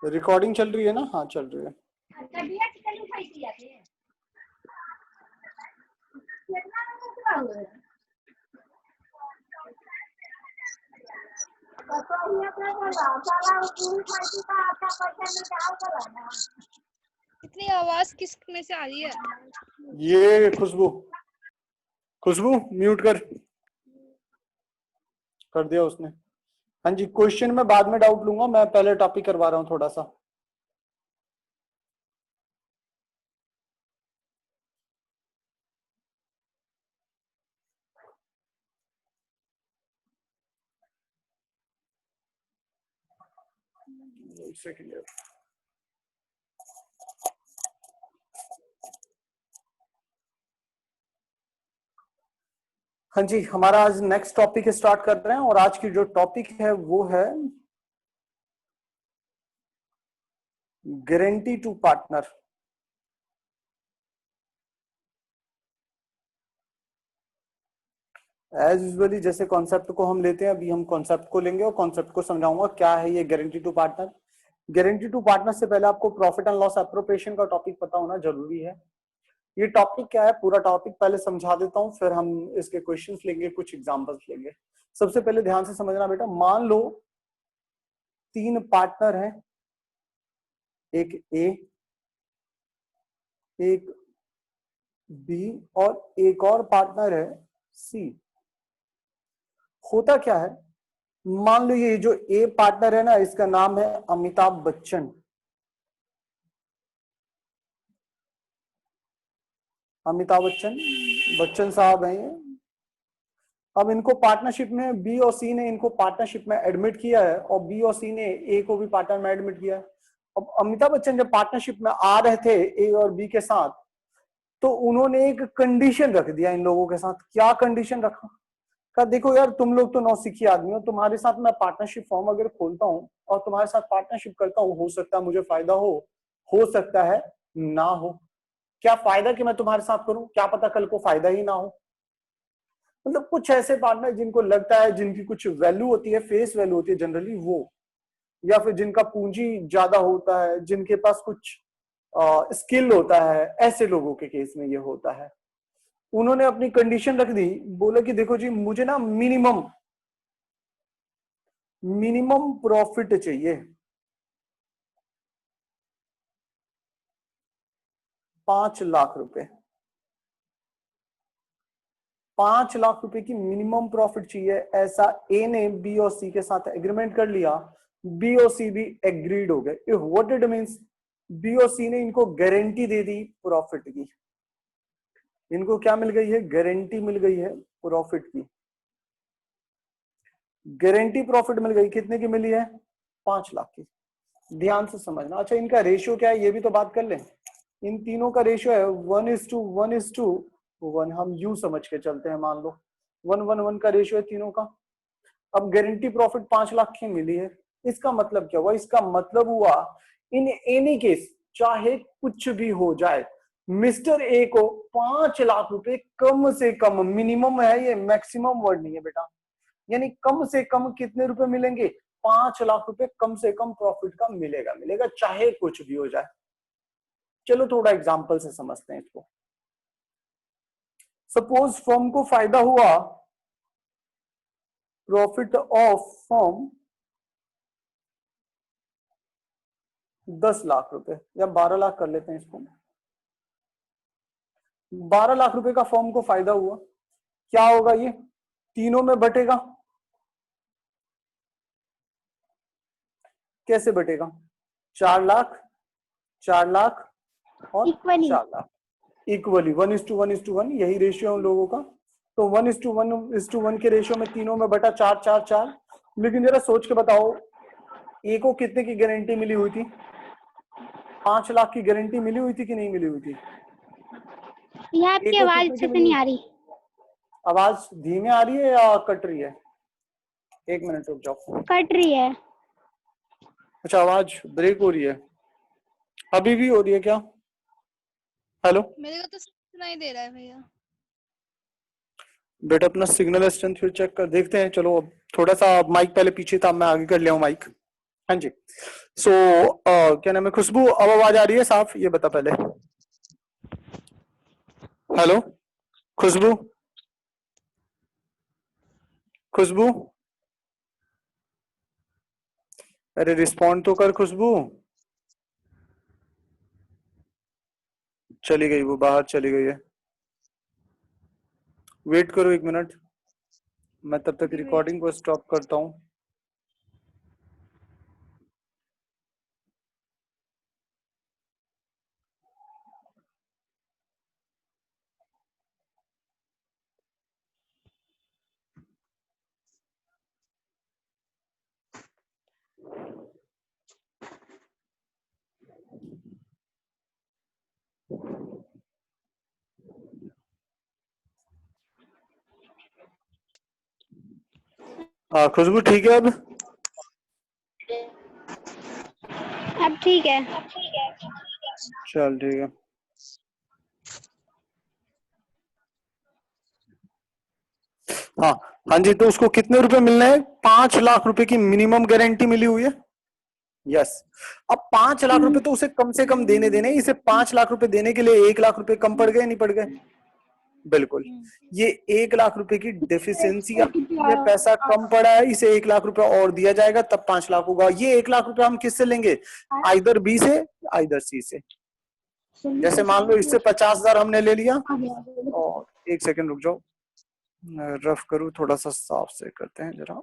Recording चल रही है ना? हाँ चल रही है। इतनी आवाज किस में से आ रही है? ये खुशबू म्यूट कर दिया उसने। हाँ जी, क्वेश्चन में बाद में डाउट लूंगा, मैं पहले टॉपिक करवा रहा हूँ थोड़ा सा। एक सेकंड यार। हाँ जी, हमारा आज नेक्स्ट टॉपिक स्टार्ट कर रहे हैं और आज की जो टॉपिक है वो है guarantee to partner. As usually जैसे कॉन्सेप्ट को हम लेते हैं, अभी हम कॉन्सेप्ट को लेंगे और कॉन्सेप्ट को समझाऊंगा क्या है ये guarantee to partner. Guarantee to partner से पहले आपको प्रॉफिट एंड लॉस एप्रोप्रिएशन का टॉपिक पता होना जरूरी है। ये टॉपिक क्या है, पूरा टॉपिक पहले समझा देता हूँ, फिर हम इसके क्वेश्चंस लेंगे, कुछ एग्जांपल्स लेंगे। सबसे पहले ध्यान से समझना बेटा, मान लो 3 पार्टनर हैं, एक ए, एक बी और एक और पार्टनर है सी। होता क्या है, मान लो ये जो ए पार्टनर है ना, इसका नाम है अमिताभ बच्चन। अमिताभ बच्चन, बच्चन साहब हैं ये। अब इनको पार्टनरशिप में बी और सी ने इनको पार्टनरशिप में एडमिट किया है और बी और सी ने ए को भी पार्टनर में एडमिट किया है। अब अमिताभ बच्चन जब पार्टनरशिप में आ रहे थे ए और बी के साथ, तो उन्होंने एक कंडीशन रख दिया इन लोगों के साथ। क्या कंडीशन रखा? कहा देखो यार, तुम लोग तो नौसिखी आदमी हो, तुम्हारे साथ मैं पार्टनरशिप फॉर्म अगर खोलता हूँ और तुम्हारे साथ पार्टनरशिप करता हूँ, हो सकता है मुझे फायदा हो सकता है ना हो। क्या फायदा कि मैं तुम्हारे साथ करूं, क्या पता कल को फायदा ही ना हो। मतलब कुछ ऐसे पार्टनर जिनको लगता है, जिनकी कुछ वैल्यू होती है, फेस वैल्यू होती है जनरली वो, या फिर जिनका पूंजी ज्यादा होता है, जिनके पास कुछ स्किल होता है, ऐसे लोगों के केस में ये होता है। उन्होंने अपनी कंडीशन रख दी, बोले कि देखो जी, मुझे ना मिनिमम प्रॉफिट चाहिए 5 लाख रुपए। 5 लाख रुपए की मिनिमम प्रॉफिट चाहिए, ऐसा ए ने बी और सी के साथ एग्रीमेंट कर लिया। बी और सी भी एग्रीड हो गए। व्हाट इट मींस, बी और सी ने इनको गारंटी दे दी प्रॉफिट की। इनको क्या मिल गई है? गारंटी मिल गई है प्रॉफिट की। गारंटी प्रॉफिट मिल गई, कितने की मिली है? 5 लाख की। ध्यान से समझना। अच्छा, इनका रेशियो क्या है ये भी तो बात कर लें। इन तीनों का रेशियो है 1:1:1। हम यू समझ के चलते हैं, मान लो 1:1 का रेशियो है तीनों का। अब गारंटी प्रॉफिट 5 लाख की मिली है। इसका मतलब क्या हुआ? इसका मतलब हुआ इन एनी केस, चाहे कुछ भी हो जाए, मिस्टर ए को 5 लाख रुपए कम से कम, मिनिमम है ये, मैक्सिमम वर्ड नहीं है बेटा, यानी कम से कम कितने रुपए मिलेंगे? 5 लाख रुपए कम से कम प्रॉफिट का मिलेगा, चाहे कुछ भी हो जाए। चलो थोड़ा एग्जांपल से समझते हैं इसको। सपोज फर्म को फायदा हुआ, प्रॉफिट ऑफ फर्म 10 लाख रुपए या 12 लाख कर लेते हैं इसको। 12 लाख रुपए का फर्म को फायदा हुआ। क्या होगा? ये तीनों में बटेगा। कैसे बटेगा? 4 लाख, 4 लाख और 4 लाख इक्वली 1:1:1, यही रेशियो उन लोगों का। तो 1:1:1 के रेशियो में तीनों में बटा 4 4 4। लेकिन जरा सोच के बताओ, ए को कितने की गारंटी मिली हुई थी? 5 लाख की गारंटी मिली हुई थी कि नहीं मिली हुई थी? ये आपकी आवाज अच्छे से नहीं आ रही। आवाज धीमे आ रही है या कट रही है? एक मिनट रुक जाओ। कट रही है। अच्छा, आवाज ब्रेक हो रही है? अभी भी हो रही है क्या? हेलो, मेरे को तो इतना ही दे रहा है भैया। बेटा अपना सिग्नल स्ट्रेंथ फिर चेक कर देखते हैं। चलो अब थोड़ा सा माइक पहले पीछे था, मैं आगे कर लिया हूँ माइक। हाँ जी। सो क्या नाम है खुशबू, अब आवाज आ रही है साफ? ये बता पहले। हेलो खुशबू, खुशबू अरे रिस्पॉन्ड तो कर खुशबू। चली गई, वो बाहर चली गई है। वेट करो 1 मिनट, मैं तब तक अभी वेट। रिकॉर्डिंग को स्टॉप करता हूँ। हाँ खुशबू ठीक है अब ठीक है। चल ठीक है। हाँ हाँ जी, तो उसको कितने रुपए मिलने हैं? 5 लाख रुपए की मिनिमम गारंटी मिली हुई है। यस। अब 5 लाख रुपए तो उसे कम से कम देने देने, इसे 5 लाख रुपए देने के लिए 1 लाख रुपए कम पड़ गए नहीं पड़ गए? बिल्कुल। ये 1 लाख रुपए की डेफिशिएंसी, ये पैसा कम पड़ा है, इसे 1 लाख रुपए और दिया जाएगा तब 5 लाख होगा। ये 1 लाख रुपए हम किससे लेंगे? आइदर बी से आइदर सी से। जैसे मान लो इससे 50,000 हमने ले लिया, और 1 सेकंड रुक जाओ, रफ करूं थोड़ा सा, साफ से करते हैं जरा।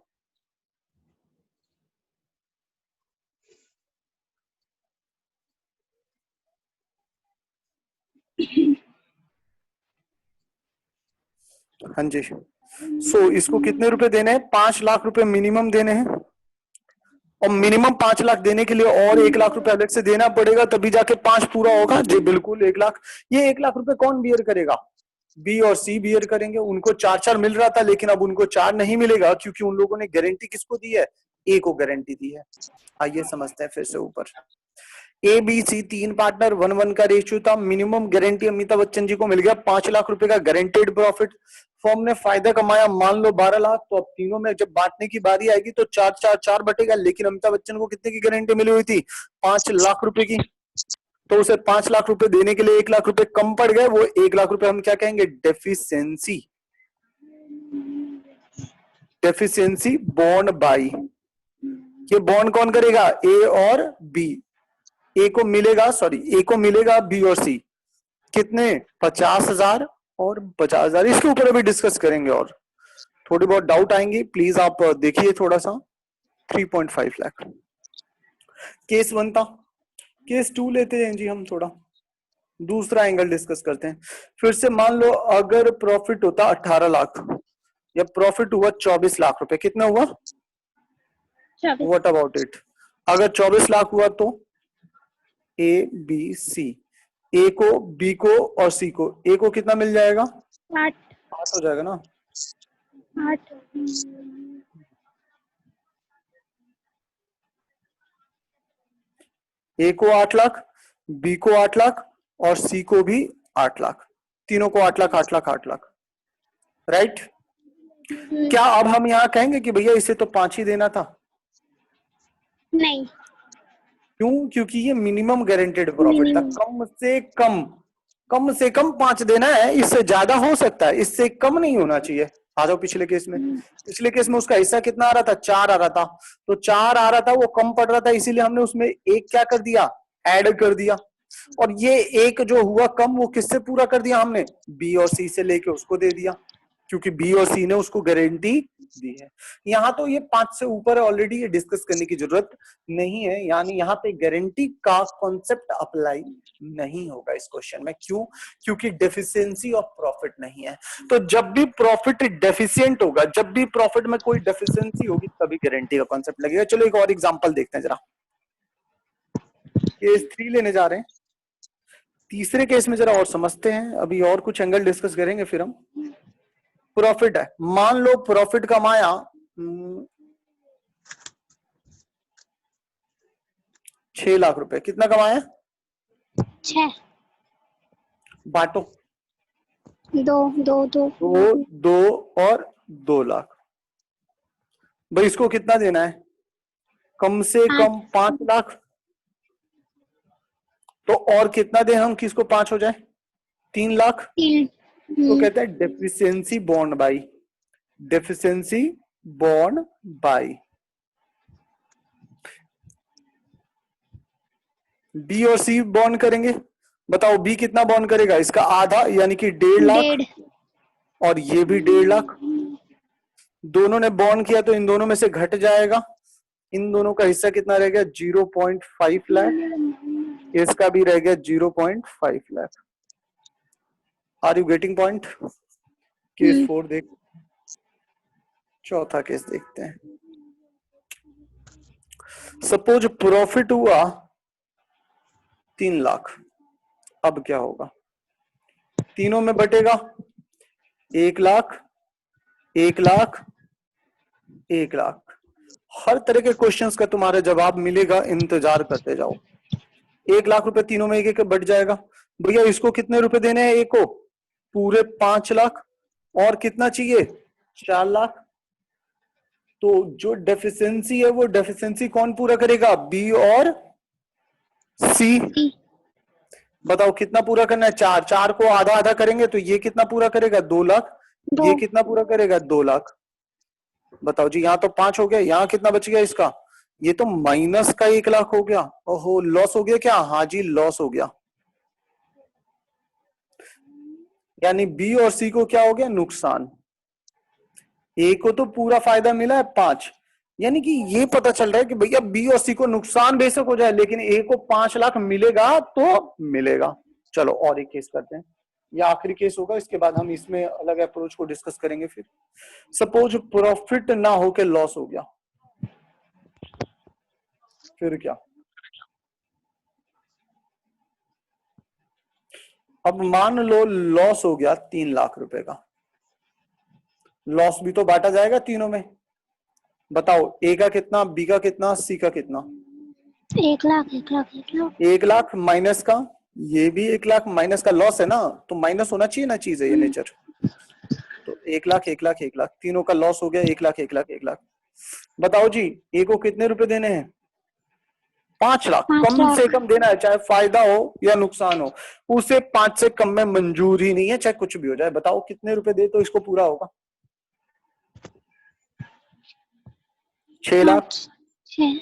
हाँ जी। सो इसको कितने रुपए देने हैं? 5 लाख रुपए मिनिमम देने हैं, और मिनिमम 5 लाख देने के लिए और 1 लाख रुपए अलग से देना पड़ेगा, तभी जाके 5 पूरा होगा जी। बिल्कुल 1 लाख। ये 1 लाख रुपए कौन बियर करेगा? बी और सी बियर करेंगे। उनको 4-4 मिल रहा था, लेकिन अब उनको 4 नहीं मिलेगा, क्योंकि उन लोगों ने गारंटी किसको दी है? ए को गारंटी दी है। आइए समझते हैं फिर से ऊपर। ए बी सी 3 पार्टनर, 1:1 का रेशियो था। मिनिमम गारंटी अमिताभ बच्चन जी को मिल गया 5 लाख रुपए का गारंटेड प्रॉफिट। फर्म ने फायदा कमाया मान लो 12 लाख। तो अब तीनों में जब बांटने की बारी आएगी तो 4-4-4 बटेगा, लेकिन अमिताभ बच्चन को कितने की गारंटी मिली हुई थी? 5 लाख रुपए की। तो उसे 5 लाख रुपए देने के लिए 1 लाख रुपए कम पड़ गए। वो 1 लाख रुपए हम क्या कहेंगे? डेफिशिएंसी। Deficiency bond by. ये बॉन्ड कौन करेगा? ए और बी। ए को मिलेगा, सॉरी, ए को मिलेगा बी और सी। कितने? 50,000 और 50,000। इसके ऊपर अभी डिस्कस करेंगे, और थोड़ी बहुत डाउट आएंगी, प्लीज आप देखिए थोड़ा सा। 3.5 लाख। केस 1 था। केस 2 लेते हैं जी हम, थोड़ा दूसरा एंगल डिस्कस करते हैं। फिर से मान लो अगर प्रॉफिट होता 18 लाख, या प्रॉफिट हुआ 24 लाख रुपए। कितना हुआ? What about it? अगर 24 लाख हुआ तो ए बी सी, ए को, बी को और सी को, ए को कितना मिल जाएगा? 8 8 हो जाएगा ना? 8 ए को 8 लाख, बी को 8 लाख और सी को भी 8 लाख। तीनों को 8 लाख 8 लाख 8 लाख। राइट? क्या अब हम यहां कहेंगे कि भैया इसे तो 5 ही देना था? नहीं। क्यों? क्योंकि ये मिनिमम गारंटेड प्रॉफिट था। कम से कम 5 देना है, इससे ज्यादा हो सकता है, इससे कम नहीं होना चाहिए। आ जाओ पिछले केस में। पिछले केस में उसका हिस्सा कितना आ रहा था? 4 आ रहा था। तो 4 आ रहा था, वो कम पड़ रहा था, इसीलिए हमने उसमें एक क्या कर दिया? ऐड कर दिया। और ये एक जो हुआ कम, वो किससे पूरा कर दिया हमने? बी और सी से लेके उसको दे दिया, क्योंकि बी और सी ने उसको गारंटी दी है। यहां तो ये 5 से ऊपर ऑलरेडी ये डिस्कस करने की जरूरत नहीं है, यानी यहाँ पे गारंटी का कॉन्सेप्ट अप्लाई नहीं होगा इस क्वेश्चन में। क्यों? क्योंकि डेफिशिएंसी ऑफ प्रॉफिट नहीं है। तो जब भी प्रॉफिट डेफिशिएंट होगा, जब भी प्रॉफिट में कोई डेफिशिएंसी होगी, तभी गारंटी का कॉन्सेप्ट लगेगा। चलो एक और एग्जांपल देखते हैं जरा। केस 3 लेने जा रहे हैं। तीसरे केस में जरा और समझते हैं, अभी और कुछ एंगल डिस्कस करेंगे फिर हम। प्रॉफिट है, मान लो प्रॉफिट कमाया 6 लाख रुपए। कितना कमाया? 6 बांटो। दो दो दो दो, दो और 2 लाख। भाई इसको कितना देना है? कम से कम 5 लाख। तो और कितना दें हम किसको 5 हो जाए? 3 लाख। तीन। तो कहते हैं deficiency bond by, deficiency bond by. B और सी बॉन्ड करेंगे। बताओ बी कितना बॉन्ड करेगा? इसका आधा यानी कि 1.5 लाख, 1.5। और ये भी 1.5 लाख। दोनों ने बॉन्ड किया तो इन दोनों में से घट जाएगा। इन दोनों का हिस्सा कितना रह गया? 0.5 लाख। इसका भी रह गया 0.5 lakh. Are you getting point? Case 4 देख, चौथा केस देखते हैं। सपोज प्रॉफिट हुआ 3 लाख। अब क्या होगा? तीनों में बटेगा 1 लाख, 1 लाख, 1 लाख। हर तरह के क्वेश्चंस का तुम्हारा जवाब मिलेगा, इंतजार करते जाओ। 1 लाख रुपए तीनों में एक एक बढ़ जाएगा। भैया इसको कितने रुपए देने हैं? एक को पूरे 5 लाख, और कितना चाहिए? 4 लाख। तो जो डेफिशिएंसी है वो डेफिशिएंसी कौन पूरा करेगा? बी और सी। बताओ कितना पूरा करना है? 4, 4 को आधा आधा करेंगे तो ये कितना पूरा करेगा? 2 लाख। ये कितना पूरा करेगा? 2 लाख। बताओ जी, यहां तो 5 हो गया, यहां कितना बच गया इसका? ये तो माइनस का 1 लाख हो गया। ओहो, लॉस हो गया क्या? हाँ जी, लॉस हो गया। यानी बी और सी को क्या हो गया? नुकसान। ए को तो पूरा फायदा मिला है 5। यानी कि ये पता चल रहा है कि भैया बी और सी को नुकसान बेशक हो जाए, लेकिन ए को 5 लाख मिलेगा तो मिलेगा। चलो और एक केस करते हैं, ये आखिरी केस होगा, इसके बाद हम इसमें अलग अप्रोच को डिस्कस करेंगे। फिर सपोज प्रॉफिट ना हो के लॉस हो गया, फिर क्या? अब मान लो लॉस हो गया 3 लाख रुपए का। लॉस भी तो बांटा जाएगा तीनों में। बताओ ए का कितना, बी का कितना, सी का कितना? 1 लाख 1 लाख 1 लाख। 1 लाख माइनस का, ये भी 1 लाख माइनस का। लॉस है ना, तो माइनस होना चाहिए ना, चीज है ये नेचर। तो 1 लाख 1 लाख 1 लाख, तीनों का लॉस हो गया 1 लाख 1 लाख 1 लाख। बताओ जी ए को कितने रुपए देने हैं? 5 लाख। 5 कम से लाख। कम देना है, चाहे फायदा हो या नुकसान हो। उसे 5 से कम में मंजूर ही नहीं है, चाहे कुछ भी हो जाए। बताओ कितने रुपए दे तो इसको पूरा होगा? 6 लाख। 6।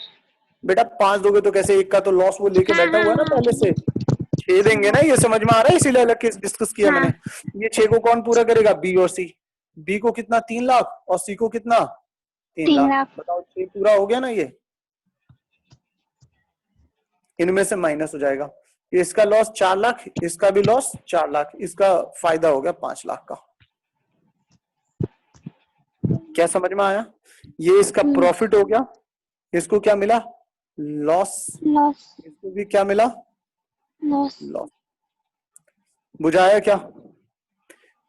बेटा 5 दोगे तो कैसे? एक का तो लॉस वो लेके बैठा हुआ है ना पहले से। 6 देंगे ना, ये समझ में आ रहा है, इसीलिए अलग केस डिस्कस किया मैंने। ये 6 को कौन पूरा करेगा? बी और सी। बी को कितना? 3 लाख, और सी को कितना? 3 लाख। बताओ 6 पूरा हो गया ना? ये इनमें से माइनस हो जाएगा। इसका लॉस 4 लाख, इसका भी लॉस 4 लाख, इसका फायदा हो गया 5 लाख का। क्या समझ में आया? ये इसका प्रॉफिट हो गया, इसको क्या मिला? लॉस। लॉस। इसको भी क्या मिला? लॉस। लॉस। बुझाया क्या?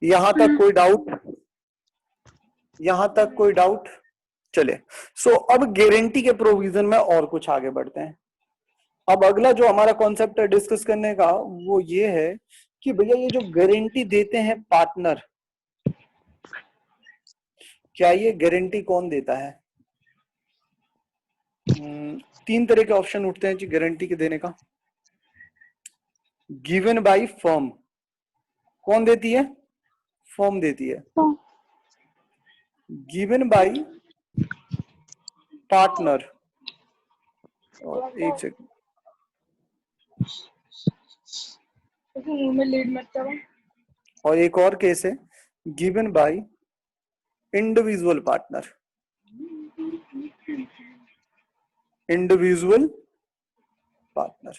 यहां तक कोई डाउट? यहां तक कोई डाउट? चले सो अब गारंटी के प्रोविजन में और कुछ आगे बढ़ते हैं। अब अगला जो हमारा कॉन्सेप्ट है डिस्कस करने का वो ये है कि भैया ये जो गारंटी देते हैं पार्टनर, क्या ये गारंटी कौन देता है? 3 तरह के ऑप्शन उठते हैं जी गारंटी के देने का। गिवन बाय फर्म, कौन देती है? फर्म देती है। गिवन बाय पार्टनर, और एक सेकंड, और एक और केस है given by individual partner. Individual partner.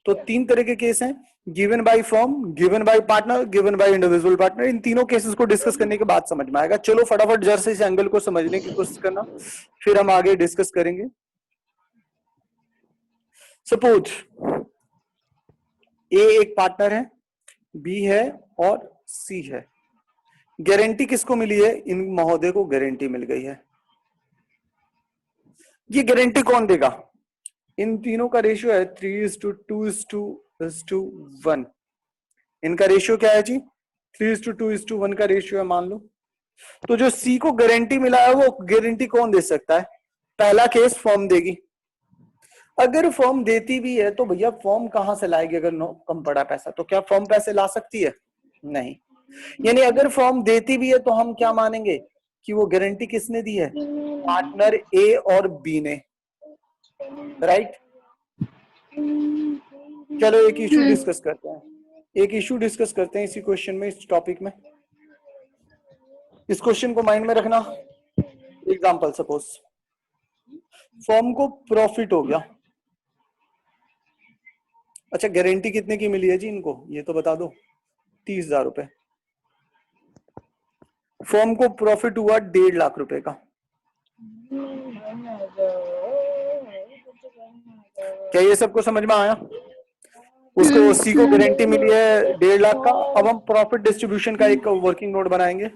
तो 3 तरह के केस हैं, given by firm, given by partner, given by individual partner. इन तीनों केसेस को डिस्कस करने के बाद समझ में आएगा। चलो फटाफट जरा से इस एंगल को समझने की कोशिश करना, फिर हम आगे डिस्कस करेंगे। सपोज ए एक पार्टनर है, बी है और सी है। गारंटी किसको मिली है? इन महोदय को गारंटी मिल गई है। ये गारंटी कौन देगा? इन तीनों का रेशियो है 3:2:1। इनका रेशियो क्या है जी? 3:2:1 का रेशियो है मान लो। तो जो सी को गारंटी मिला है वो गारंटी कौन दे सकता है? पहला केस फर्म देगी। अगर फर्म देती भी है तो भैया फर्म कहां से लाएगी? अगर कम पड़ा पैसा तो क्या फर्म पैसे ला सकती है? नहीं। यानी अगर फर्म देती भी है तो हम क्या मानेंगे कि वो गारंटी किसने दी है? पार्टनर ए और बी ने, राइट? चलो एक इशू डिस्कस करते हैं, एक इशू डिस्कस करते हैं इसी क्वेश्चन में, इस टॉपिक में। इस क्वेश्चन को माइंड में रखना। एग्जांपल, सपोज फर्म को प्रॉफिट हो गया। अच्छा, गारंटी कितने की मिली है जी इनको, ये तो बता दो। 30,000 रुपए। फर्म को प्रॉफिट हुआ 1.5 लाख रुपए का। क्या ये सबको समझ में आया? उसको सी को गारंटी मिली है 1.5 लाख का। अब हम प्रॉफिट डिस्ट्रीब्यूशन का एक वर्किंग नोट बनाएंगे,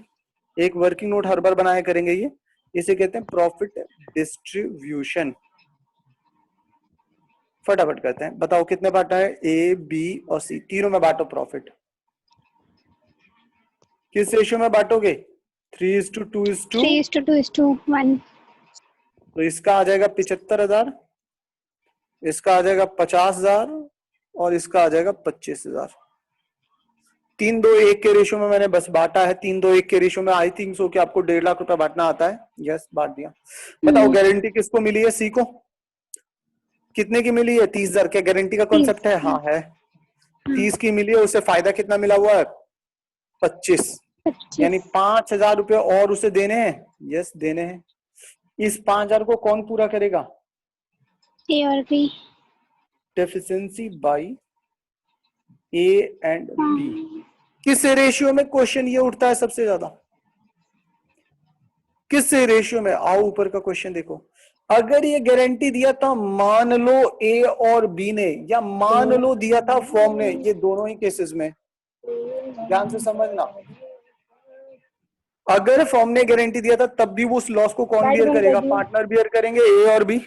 एक वर्किंग नोट हर बार बनाया करेंगे। ये इसे कहते हैं प्रॉफिट डिस्ट्रीब्यूशन। फटाफट करते हैं, बताओ कितने बांटा है? ए, बी और सी, तीनों में बांटो प्रॉफिट। किस रेशियो में बांटोगे? 3:2:1। तो इसका आ जाएगा 75,000, इसका आ जाएगा 50,000 और इसका आ जाएगा 25,000। 3:2:1 के रेशियो में मैंने बस बांटा है। 3:2:1 के रेशियो में आई थिंक सो कि आपको 1.5 लाख रुपया बांटना आता है। यस, बांट दिया। बताओ गारंटी किसको मिली है? सी को। कितने की मिली है? 30,000। क्या गारंटी का कॉन्सेप्ट है? हाँ है। 30 की मिली है, उसे फायदा कितना मिला हुआ है? 25। यानी 5,000 रुपये और उसे देने हैं। यस, देने हैं। इस 5,000 को कौन पूरा करेगा? ए और B. Deficiency by A and B. किस रेशियो में क्वेश्चन ये उठता है सबसे ज्यादा? किस रेशियो में? आओ ऊपर का क्वेश्चन देखो। अगर ये गारंटी दिया था मान लो ए और बी ने, या मान लो दिया था फर्म ने, ये दोनों ही केसेस में ध्यान से समझना। अगर फर्म ने गारंटी दिया था तब भी वो उस लॉस को कौन बियर करेगा? पार्टनर बियर करेंगे, ए और बी।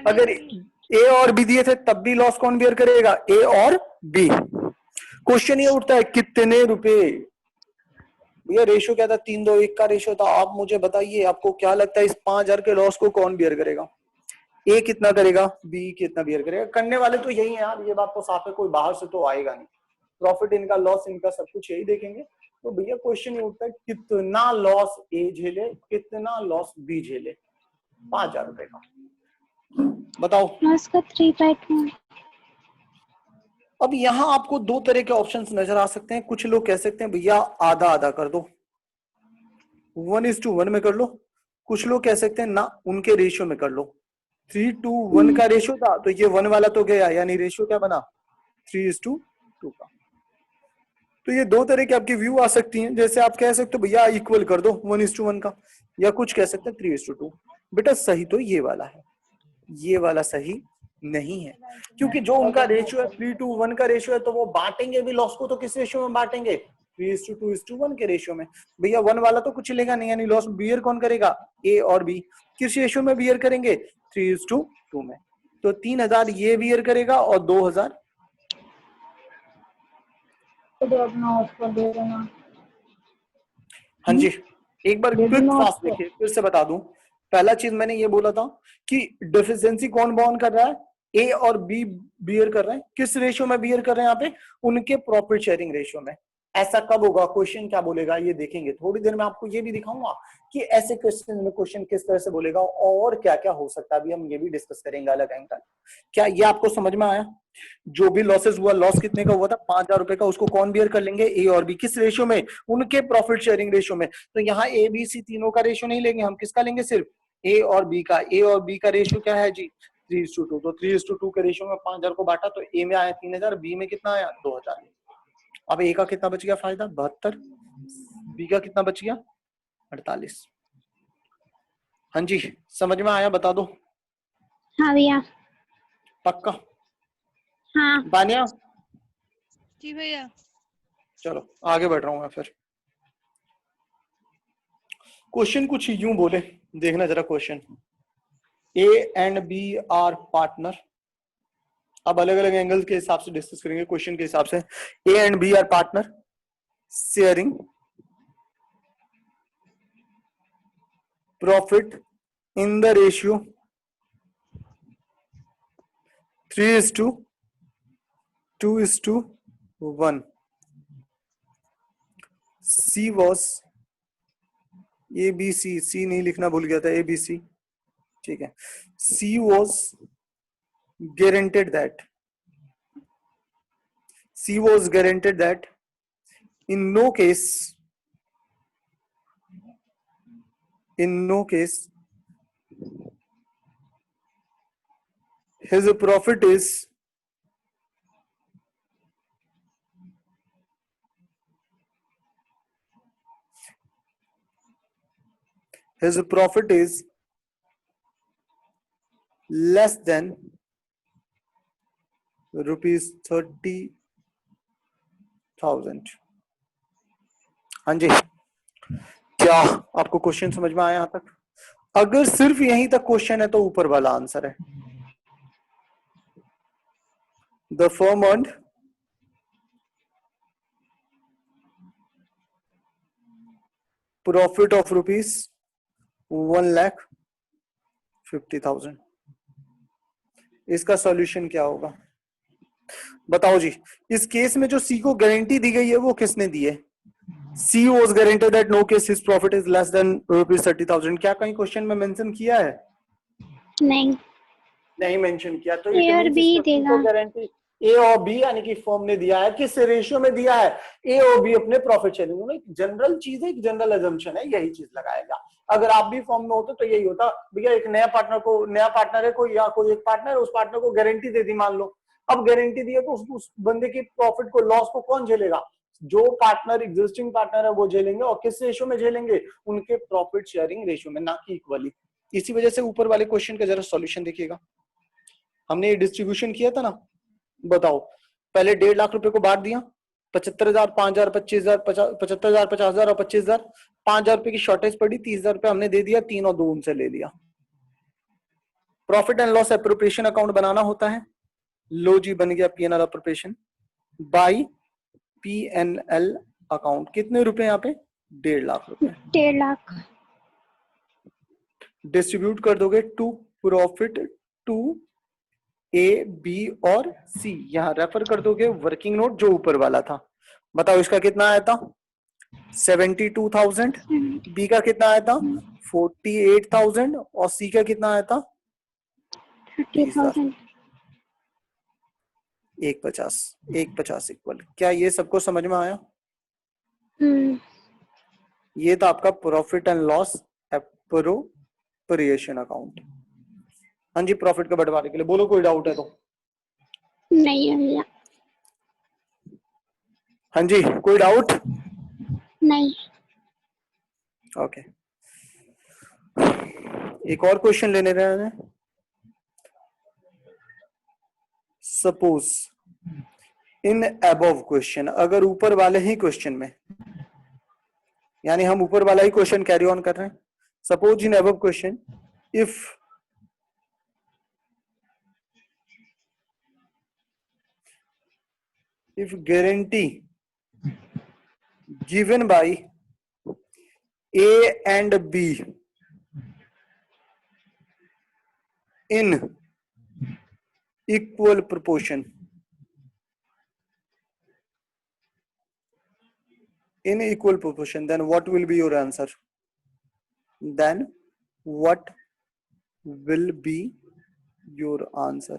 अगर ए और बी दिए थे तब भी लॉस कौन बियर करेगा? ए और बी। क्वेश्चन ये उठता है कितने रुपए? भैया रेशियो क्या था? 3:2:1 का रेशियो था। आप मुझे बताइए, आपको क्या लगता है इस 5,000 के लॉस को कौन बियर करेगा? ए कितना करेगा, बी कितना बियर करेगा? करने वाले तो यही है यार, ये बात तो साफ है, कोई बाहर से तो आएगा नहीं। प्रॉफिट इनका, लॉस इनका, सब कुछ यही देखेंगे। तो भैया क्वेश्चन ये उठता है कितना लॉस ए झेले, कितना लॉस बी झेले? 5,000 रुपए का। बताओ। उसका 3/2। अब यहां आपको दो तरह के ऑप्शंस नजर आ सकते हैं। कुछ लोग कह सकते हैं भैया आधा आधा कर दो, 1:1 में कर लो। कुछ लोग कह सकते हैं ना, उनके रेशियो में कर लो। 3:1 का रेशियो था तो ये 1 वाला तो गया, यानी रेशियो क्या बना? 3:2 का। तो ये दो तरह की आपकी व्यू आ सकती हैं। जैसे आप कह सकते हो भैया इक्वल कर दो 1:1 का, या कुछ कह सकते हैं 3:2। बेटा सही तो ये वाला है, ये वाला सही नहीं है। क्योंकि जो उनका रेशियो है 3:1 का रेशियो है, तो वो बांटेंगे भी लॉस को तो किस रेशियो में बांटेंगे? 3:2:1 के रेशियो में। भैया 1 वाला तो कुछ लेगा नहीं, यानी लॉस बियर कौन करेगा? ए और बी। किस रेशियो में बियर करेंगे? 3:2 में। तो 3,000 ये बियर करेगा और 2,000 हाँ जी। एक बार क्विक फास्ट देखिए, फिर से बता दूं। पहला चीज मैंने ये बोला था कि डेफिशिएंसी कौन बॉर्न कर रहा है? ए और बी बियर कर रहे हैं। किस रेशियो में बियर कर रहे हैं? यहाँ पे उनके प्रॉफिट शेयरिंग रेशियो में। ऐसा कब होगा? क्वेश्चन क्या बोलेगा ये देखेंगे। थोड़ी देर में आपको ये भी दिखाऊंगा कि ऐसे क्वेश्चन में क्वेश्चन किस तरह से बोलेगा और क्या क्या हो सकता है। अभी हम ये भी डिस्कस करेंगे अलग एंगल। क्या ये आपको समझ में आया? जो भी लॉसेस हुआ, लॉस कितने का हुआ था? 5,000 रुपए का, उसको कौन बियर कर लेंगे? ए और बी। किस रेशियो में? उनके प्रॉफिट शेयरिंग रेशियो में। तो यहाँ ए बी सी तीनों का रेशियो नहीं लेंगे हम, किसका लेंगे? सिर्फ ए और बी का। ए और बी का रेशियो क्या है जी? 3:2। तो 3:2 के रेशियो में 5,000 को बांटा तो ए में आया 3,000, बी में कितना आया? 2,000। अब ए का कितना बच गया फायदा? 72। बी का कितना बच गया? 48। हाँ जी, समझ में आया? बता दो। हाँ भैया। पक्का? हाँ बानिया? जी भैया। चलो आगे बढ़ रहा हूं मैं फिर। क्वेश्चन कुछ यूं बोले, देखना जरा question. A and B are partner. अब अलग अलग एंगल के हिसाब से डिस्कस करेंगे क्वेश्चन के हिसाब से। A and B are partner. sharing profit in the ratio 3:2:1. C was ABC, C नहीं लिखना भूल गया था, ABC, ठीक है. C was guaranteed that in no case his profit is less than ₹30,000. हाँ जी, क्या आपको क्वेश्चन समझ में आया यहां तक? अगर सिर्फ यहीं तक क्वेश्चन है तो ऊपर वाला आंसर है. The firm earned profit of ₹1,50,000. इसका सॉल्यूशन क्या होगा बताओ जी. इस केस में जो सी को गारंटी दी गई है वो किसने दी है? C was guaranteed that no case his profit is less than ₹30,000. क्या कहीं क्वेश्चन में मेंशन किया है? नहीं मेंशन किया. तो A और B देगा. गारंटी ए और बी यानी कि फर्म ने दिया है. किस रेशियो में दिया है? ए और बी अपने प्रॉफिट शेयरिंग में. जनरल चीज है, एक जनरल अजम्पशन है, यही चीज लगाएगा. अगर आप भी फर्म में होते तो यही होता भैया. एक नया पार्टनर है कोई, या कोई एक पार्टनर, उस पार्टनर को गारंटी दे दी मान लो. अब गारंटी दी है तो उस बंदे की प्रॉफिट को, लॉस को कौन झेलेगा? जो पार्टनर एग्जिस्टिंग पार्टनर है वो झेलेंगे. और किस रेशियो में झेलेंगे? उनके प्रॉफिट शेयरिंग रेशियो में, ना कि इक्वली. इसी वजह से ऊपर वाले क्वेश्चन का जरा सॉल्यूशन देखिएगा. हमने ये डिस्ट्रीब्यूशन किया था ना. बताओ, पहले 1.5 लाख रुपए को बांट दिया. 75,000, 5,000, 25,000, 75,000, 50,000 और 25,000. 5,000 रुपए की शॉर्टेज पड़ी, 30,000 रुपए हमने दे दिया. 3 और 2 उनसे ले लिया. Profit and loss appropriation account बनाना होता है. लो जी, बन गया PNL appropriation by PNL account. कितने रुपए यहाँ पे? 1.5 लाख रुपए. 1.5 लाख. डिस्ट्रीब्यूट कर दोगे to profit to A, B और सी. यहां रेफर कर दोगे वर्किंग नोट जो ऊपर वाला था. बताओ इसका कितना आया था? 72,000. बी का कितना आया था? 48,000. और सी का कितना आया था? 30,000. 150 इक्वल. क्या ये सबको समझ में आया? ये था आपका profit and loss appropriation account. हाँ जी, प्रॉफिट का बंटवारे के लिए बोलो. कोई डाउट है तो? नहीं है भैया. हाँ जी, कोई डाउट? नहीं. ओके. एक और क्वेश्चन लेने रहे हैं. सपोज इन अबव क्वेश्चन, अगर ऊपर वाले ही क्वेश्चन में, यानी हम ऊपर वाला ही क्वेश्चन कैरी ऑन कर रहे हैं. Suppose in above question if guarantee given by A and B in equal proportion, then what will be your answer? Then what will be your answer?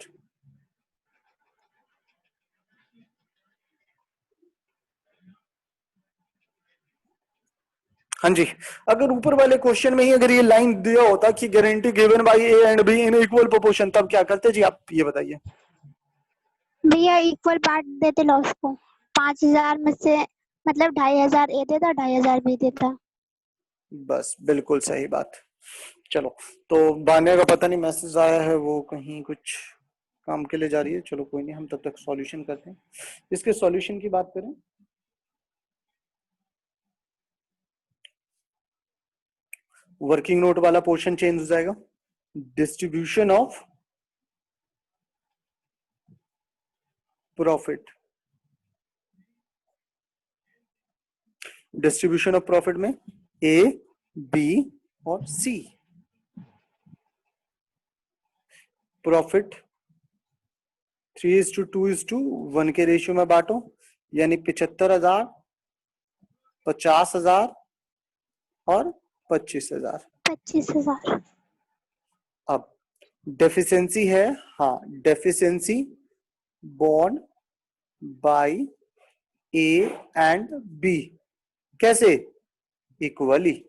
हाँ जी, अगर ऊपर वाले क्वेश्चन में ही अगर ये लाइन दिया होता कि guarantee given by A and be in equal proportion, तब क्या करते जी? आप ये बताइए. भैया इक्वल पार्ट देते लॉस को. 5,000 में से मतलब 2,500 ए देता, 2,500 बी देता. बस बिल्कुल सही बात. चलो, तो बान्या का पता नहीं मैसेज आया है, वो कहीं कुछ काम के लिए जा रही है. चलो कोई नहीं, हम तब तक सॉल्यूशन करते हैं. इसके सॉल्यूशन की बात करें, वर्किंग नोट वाला पोर्शन चेंज हो जाएगा. Distribution of profit distribution of profit में ए, बी और सी। प्रॉफिट 3:2:1 के रेशियो में बांटो, यानी 75,000, 50,000 और 25,000। 25,000। अब डेफिशिएंसी है, हाँ, deficiency borne by A and B. कैसे? इक्वली।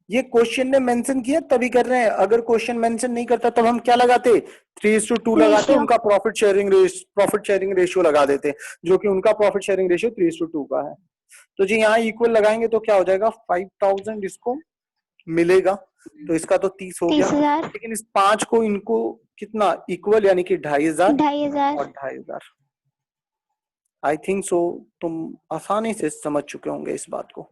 ये क्वेश्चन ने मेंशन किया तभी कर रहे हैं, अगर क्वेश्चन मेंशन नहीं करता तब हम क्या लगाते? 3:2 लगाते, Ratio। उनका प्रॉफिट शेयरिंग रेशियो लगा देते, जो कि उनका प्रॉफिट शेयरिंग रेशियो 3:2 का है। तो जी यहाँ इक्वल लगाएंगे तो क्या हो जाएगा? 5,000 इसको मिलेगा, तो इसका तो 30 हो गया। 30,000। लेकिन इस 5 को इनको कितना इक्वल, यानी कि 2,500 2,500। और 2,500। आई थिंक सो तुम आसानी से समझ चुके होंगे इस बात को।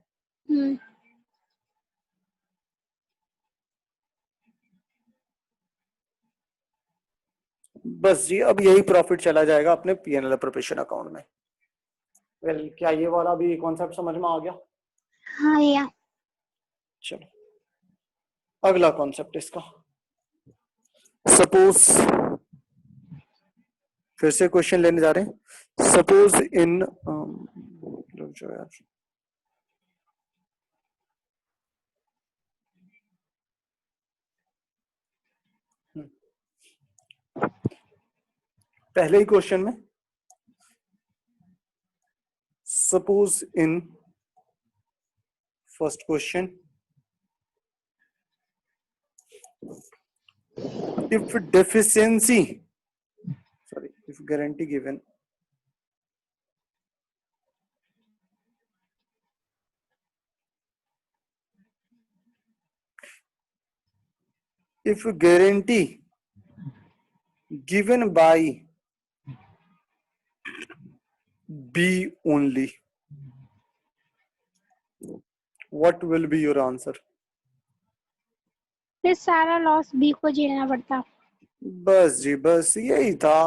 बस जी, अब यही प्रॉफिट चला जाएगा अपने P&L प्रिपरेशन अकाउंट में। वेल, क्या ये वाला भी कॉन्सेप्ट समझ में आ गया? हाँ या। चलो अगला कॉन्सेप्ट इसका। सपोज, फिर से क्वेश्चन लेने जा रहे हैं। सपोज इन पहले ही क्वेश्चन में, suppose in first question, if deficiency, sorry, if guarantee given, if guarantee given by B only, what will be your answer? फिर सारा लॉस बी को झेलना पड़ता। बस जी, बस यही था,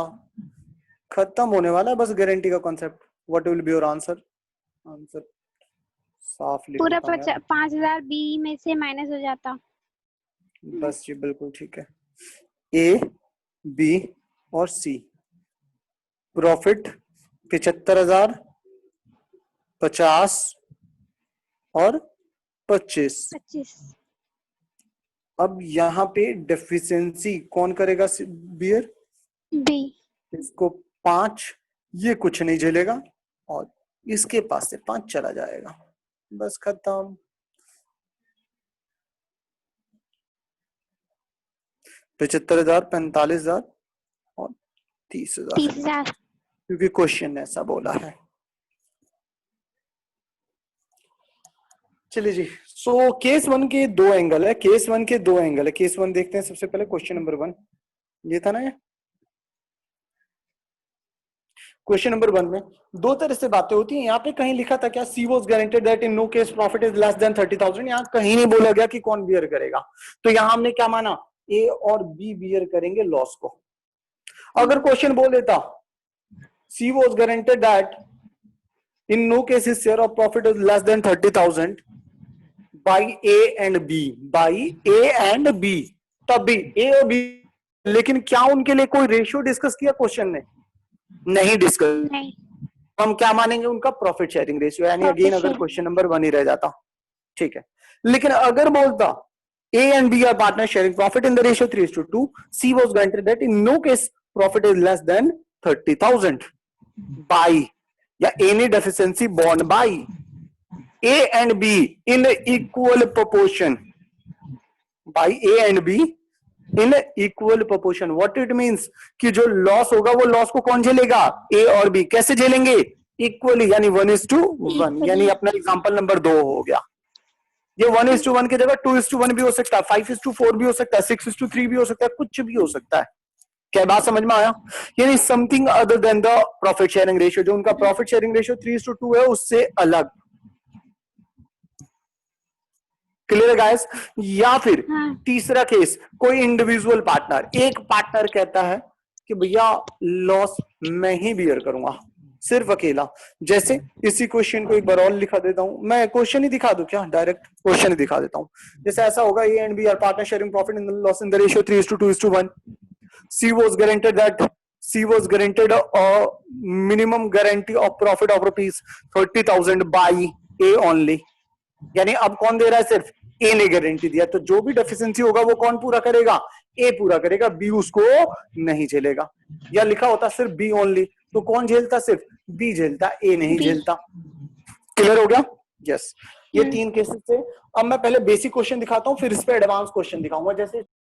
खत्म होने वाला है बस गारंटी का concept. What will be your answer? Answer साफ लिख पूरा देता हूं यार। 5,000 बी में से माइनस हो जाता। बस जी, बिल्कुल ठीक है। ए, बी और सी। प्रॉफिट 75,000, 50 और 25। 25। अब यहाँ पे डेफिशिएंसी कौन करेगा बियर? बी। इसको 5, ये कुछ नहीं झेलेगा और इसके पास से 5 चला जाएगा, बस खत्म। 75,000, 45,000 और 30,000, 30,000। क्योंकि क्वेश्चन ने ऐसा बोला है। चलिए जी, सो केस 1 के 2 एंगल है, केस 1 के 2 एंगल है। केस 1 देखते हैं सबसे पहले। क्वेश्चन नंबर 1 ये था ना, ये क्वेश्चन नंबर 1 में 2 तरह से बातें होती हैं। यहाँ पे कहीं लिखा था क्या? She was guaranteed that in no case profit is less than 30,000। यहाँ कहीं नहीं बोला गया कि कौन बियर करेगा, तो यहाँ हमने क्या माना? ए और बी बियर करेंगे लॉस को। अगर क्वेश्चन बोल देता she was guaranteed that in no case his share of profit is less than 30,000 by A and B, by A and B, तब भी ए और बी। लेकिन क्या उनके लिए कोई रेशियो डिस्कस किया क्वेश्चन ने? नहीं डिस्कस। नहीं। हम क्या मानेंगे? उनका प्रॉफिट शेयरिंग रेशियो, यानी अगेन अगर क्वेश्चन नंबर 1 ही रह जाता, ठीक है। लेकिन अगर बोलता A and B are partner sharing profit in the ratio 3:2, she was guaranteed that in no case profit is less than 30,000 by, या any deficiency borne by A and B in equal proportion, by A and B in equal proportion. What it means कि जो loss होगा वो loss को कौन झेलेगा? A और B। कैसे झेलेंगे? Equally, यानी 1:1, यानी अपना एग्जांपल नंबर 2 हो गया। ये 1:1 की जगह 2:1 भी हो सकता है, 5:4 भी हो सकता है, 6:3 भी हो सकता है, कुछ भी हो सकता है। क्या बात समझ में आया? यानी something other than the profit sharing ratio. जो उनका प्रॉफिट शेयरिंग रेशियो 3:2 है उससे अलग। क्लियर है गाइस? या फिर तीसरा केस, कोई इंडिविजुअल पार्टनर, एक पार्टनर कहता है कि भैया लॉस मैं ही बियर करूंगा, सिर्फ अकेला। जैसे इसी क्वेश्चन को एक बार और लिखा देता हूं, मैं क्वेश्चन ही दिखा दूं क्या, डायरेक्ट क्वेश्चन ही दिखा देता हूं। जैसे ऐसा होगा, A and B are partner sharing profit in loss in the ratio 3:2:1। C was guaranteed a minimum guarantee of profit of rupees 30,000 by A only। यानी अब कौन दे रहा है, सिर्फ ए ने गारंटी दिया, तो जो भी डेफिशिएंसी होगा वो कौन पूरा करेगा, ए पूरा करेगा, बी उसको नहीं झेलेगा। या लिखा होता सिर्फ बी ओनली, तो कौन झेलता, सिर्फ बी झेलता, ए नहीं झेलता। क्लियर हो गया? यस। ये 3 केसेस थे। अब मैं पहले बेसिक क्वेश्चन दिखाता हूं, फिर इस पे एडवांस क्वेश्चन दिखाऊंगा। जैसे